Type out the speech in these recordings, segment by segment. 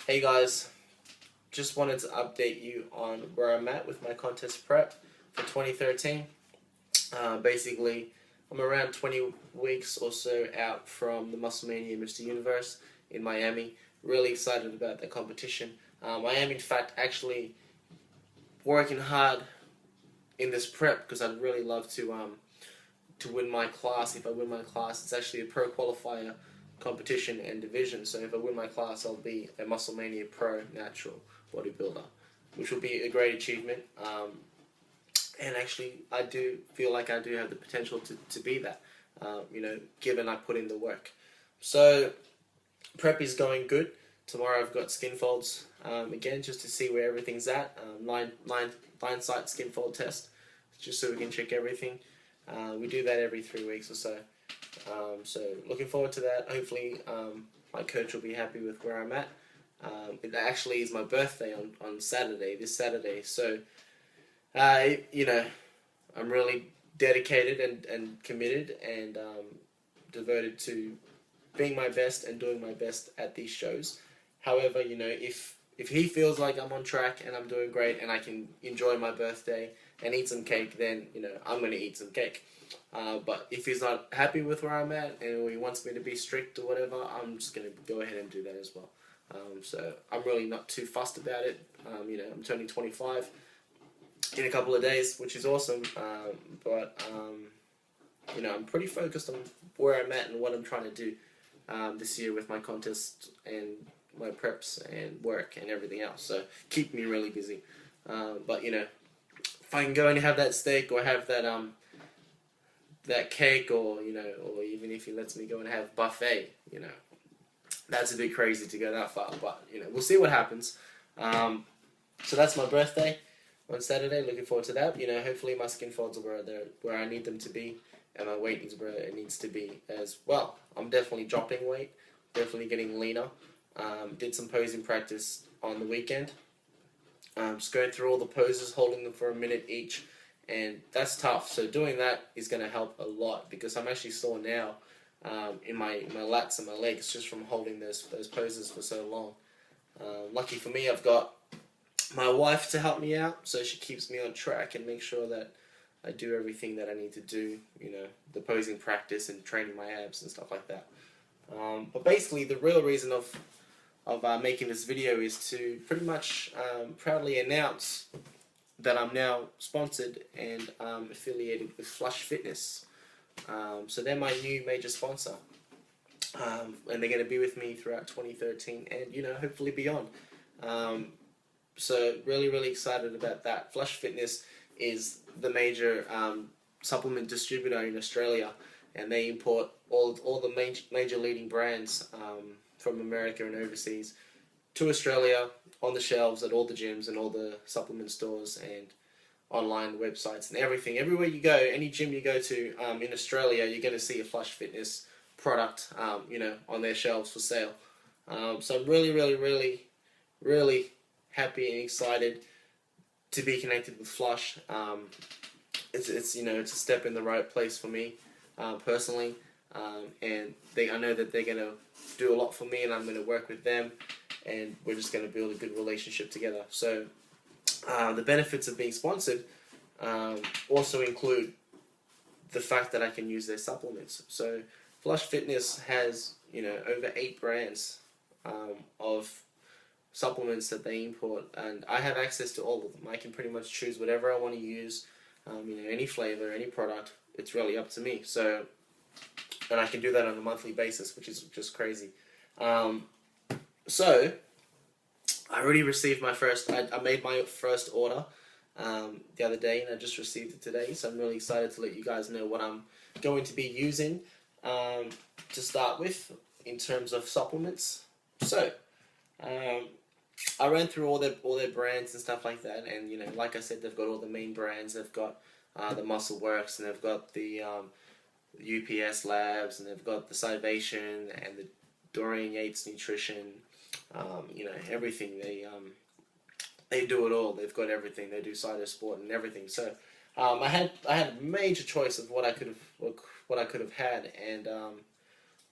Hey guys, just wanted to update you on where I'm at with my contest prep for 2013. Basically, I'm around 20 weeks or so out from the Musclemania Mr. Universe in Miami. Really excited about that competition. I am in fact actually working hard in this prep because I'd really love to win my class. If I win my class, it's actually a pro qualifier competition and division. So if I win my class, I'll be a Musclemania Pro Natural bodybuilder, which will be a great achievement. And actually, I do feel like I do have the potential to be that, given I put in the work. So prep is going good. Tomorrow I've got skin folds again, just to see where everything's at. Line sight skin fold test, just so we can check everything. We do that every 3 weeks or so. So looking forward to that. Hopefully my coach will be happy with where I'm at. It actually is my birthday on Saturday, this Saturday. So, I'm really dedicated and committed and devoted to being my best and doing my best at these shows. However, if he feels like I'm on track and I'm doing great and I can enjoy my birthday and eat some cake, then, I'm going to eat some cake. But if he's not happy with where I'm at and he wants me to be strict or whatever, I'm just going to go ahead and do that as well. So I'm really not too fussed about it. I'm turning 25 in a couple of days, which is awesome. I'm pretty focused on where I'm at and what I'm trying to do this year with my contests and my preps and work and everything else. So keep me really busy. If I can go and have that steak or have that cake, or even if he lets me go and have buffet, that's a bit crazy to go that far. But we'll see what happens. So that's my birthday on Saturday. Looking forward to that. Hopefully my skin folds are where I need them to be, and my weight is where it needs to be as well. I'm definitely dropping weight, definitely getting leaner. Did some posing practice on the weekend. Just going through all the poses, holding them for a minute each, and that's tough. So doing that is going to help a lot because I'm actually sore now in my lats and my legs just from holding those poses for so long. Lucky for me, I've got my wife to help me out, so she keeps me on track and makes sure that I do everything that I need to do, the posing practice and training my abs and stuff like that. But basically, the real reason of making this video is to pretty much proudly announce that I'm now sponsored and affiliated with Flush Fitness. So they're my new major sponsor, and they're going to be with me throughout 2013 and hopefully beyond. So really excited about that. Flush Fitness is the major supplement distributor in Australia, and they import all the major leading brands from America and overseas to Australia on the shelves at all the gyms and all the supplement stores and online websites and everything. Everywhere you go, any gym you go to in Australia, you're going to see a Flush Fitness product, on their shelves for sale. So I'm really happy and excited to be connected with Flush. It's a step in the right place for me personally, and I know that they're going to do a lot for me, and I'm going to work with them, and we're just going to build a good relationship together. So the benefits of being sponsored also include the fact that I can use their supplements. So Flush Fitness has over 8 brands of supplements that they import, and I have access to all of them. I can pretty much choose whatever I want to use, any flavor, any product. It's really up to me. So, and I can do that on a monthly basis, which is just crazy. So I already received my first. I made my first order the other day, and I just received it today. So I'm really excited to let you guys know what I'm going to be using to start with in terms of supplements. So I ran through all their brands and stuff like that, and like I said, they've got all the main brands. They've got the Muscle Works, and they've got the UPS Labs, and they've got the Cybation and the Dorian Yates Nutrition. Everything. They do it all. They've got everything. They do Cyto Sport and everything. So I had a major choice of what I could have had, and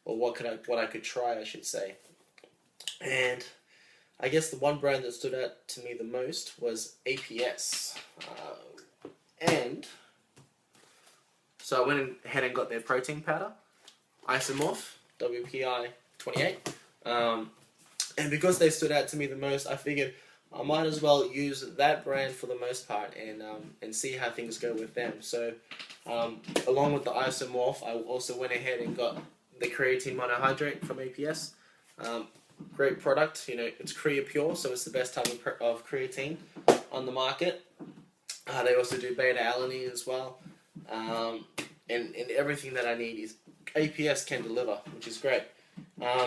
or what I could try, I should say. And I guess the one brand that stood out to me the most was APS. And so I went ahead and got their protein powder, Isomorph, WPI 28. And because they stood out to me the most, I figured I might as well use that brand for the most part and see how things go with them. So along with the Isomorph, I also went ahead and got the creatine monohydrate from APS. Great product, you know, it's Crea Pure, so it's the best type of creatine on the market. They also do beta-alanine as well. And everything that I need is APS can deliver, which is great.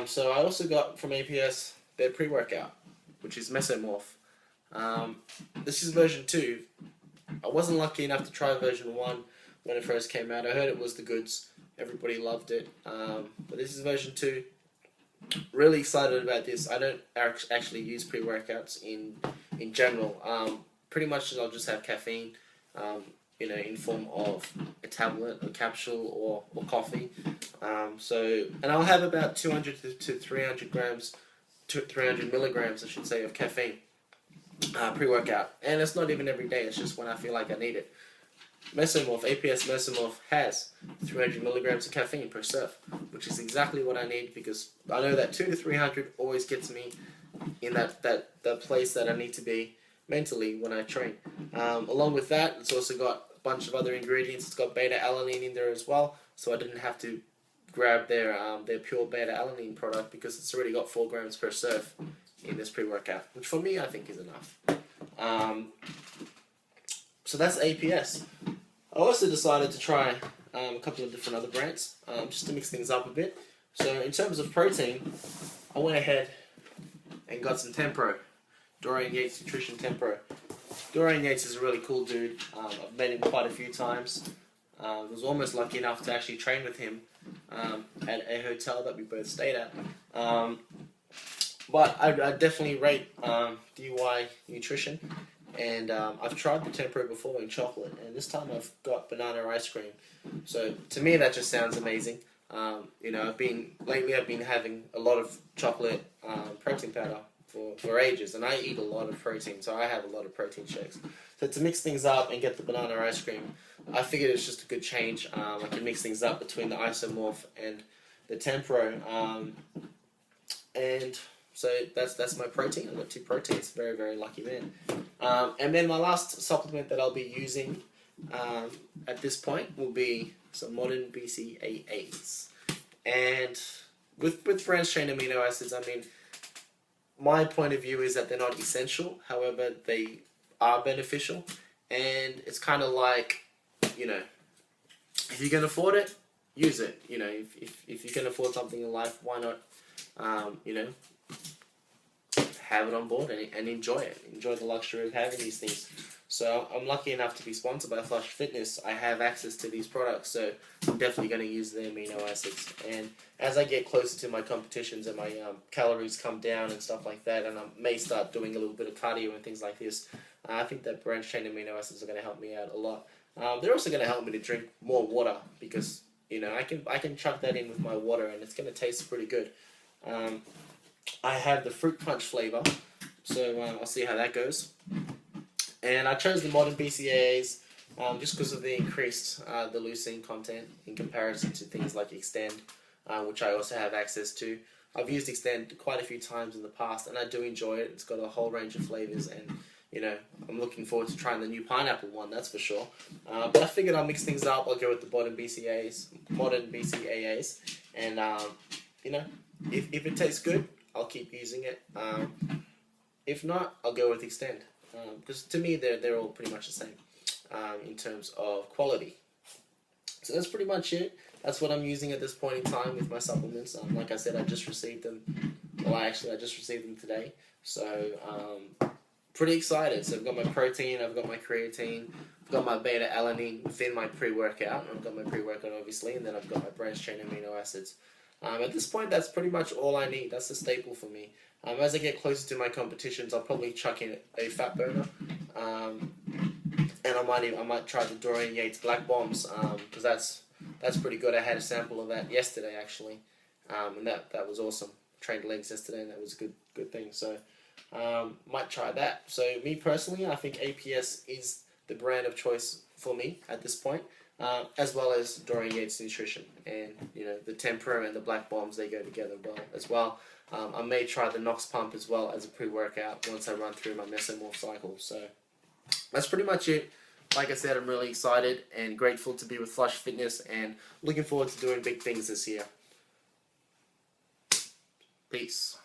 So I also got from APS their pre-workout, which is Mesomorph. This is version 2. I wasn't lucky enough to try version 1 when it first came out. I heard it was the goods. Everybody loved it. But this is version 2. Really excited about this. I don't actually use pre-workouts in general. Pretty much I'll just have caffeine, you know, in form of a tablet, a capsule, or coffee. And I'll have about 200 to 300 grams, 300 milligrams, I should say, of caffeine pre-workout. And it's not even every day. It's just when I feel like I need it. Mesomorph, APS Mesomorph has 300 milligrams of caffeine per serve, which is exactly what I need because I know that 2 to 300 always gets me in that place that I need to be mentally when I train. Along with that, it's also got a bunch of other ingredients. It's got beta-alanine in there as well, so I didn't have to grab their pure beta-alanine product because it's already got 4 grams per serve in this pre-workout, which for me I think is enough. So that's APS. I also decided to try a couple of different other brands just to mix things up a bit. So in terms of protein, I went ahead and got some Tempro, Dorian Yates Nutrition Tempro. Dorian Yates is a really cool dude. I've met him quite a few times. I was almost lucky enough to actually train with him at a hotel that we both stayed at. But I definitely rate DY Nutrition. And I've tried the Tempro before in chocolate, and this time I've got banana ice cream. So to me that just sounds amazing. You know, lately I've been having a lot of chocolate protein powder for ages, and I eat a lot of protein, so I have a lot of protein shakes. So to mix things up and get the banana ice cream, I figured it's just a good change. I can mix things up between the Isomorph and the Tempro, and so that's my protein. I've got 2 proteins. Very, very lucky man. And then my last supplement that I'll be using at this point will be some modern BCAAs. And with branched chain amino acids, I mean, my point of view is that they're not essential. However, they are beneficial. And it's kind of like, you know, if you can afford it, use it. You know, if you can afford something in life, why not, you know, have it on board and enjoy it. Enjoy the luxury of having these things. So I'm lucky enough to be sponsored by Flush Fitness. I have access to these products, so I'm definitely going to use their amino acids. And as I get closer to my competitions and my calories come down and stuff like that, and I may start doing a little bit of cardio and things like this, I think that branched chain amino acids are going to help me out a lot. They're also going to help me to drink more water because, you know, I can chuck that in with my water and it's going to taste pretty good. I have the fruit punch flavor, so I'll see how that goes. And I chose the modern BCAAs just because of the increased the leucine content in comparison to things like Extend, which I also have access to. I've used Extend quite a few times in the past, and I do enjoy it. It's got a whole range of flavors, and you know, I'm looking forward to trying the new pineapple one. That's for sure. But I figured I'll mix things up. I'll go with the modern BCAAs, and you know, if it tastes good, I'll keep using it. If not, I'll go with Extend. Because to me, they're all pretty much the same in terms of quality. So that's pretty much it. That's what I'm using at this point in time with my supplements. Like I said, I just received them. Well, actually, I just received them today. So pretty excited. So I've got my protein, I've got my creatine, I've got my beta-alanine within my pre-workout. I've got my pre-workout, obviously, and then I've got my branched chain amino acids. At this point, that's pretty much all I need. That's the staple for me. As I get closer to my competitions, I'll probably chuck in a fat burner, and I might try the Dorian Yates Black Bombs because that's pretty good. I had a sample of that yesterday actually, and that was awesome. trained legs yesterday, and that was a good thing. So might try that. So me personally, I think APS is the brand of choice for me at this point, as well as Dorian Yates Nutrition, and the Tempura and the Black Bombs, they go together well as well. I may try the Nox Pump as well as a pre-workout once I run through my mesomorph cycle. So that's pretty much it. Like I said, I'm really excited and grateful to be with Flush Fitness, and looking forward to doing big things this year. Peace.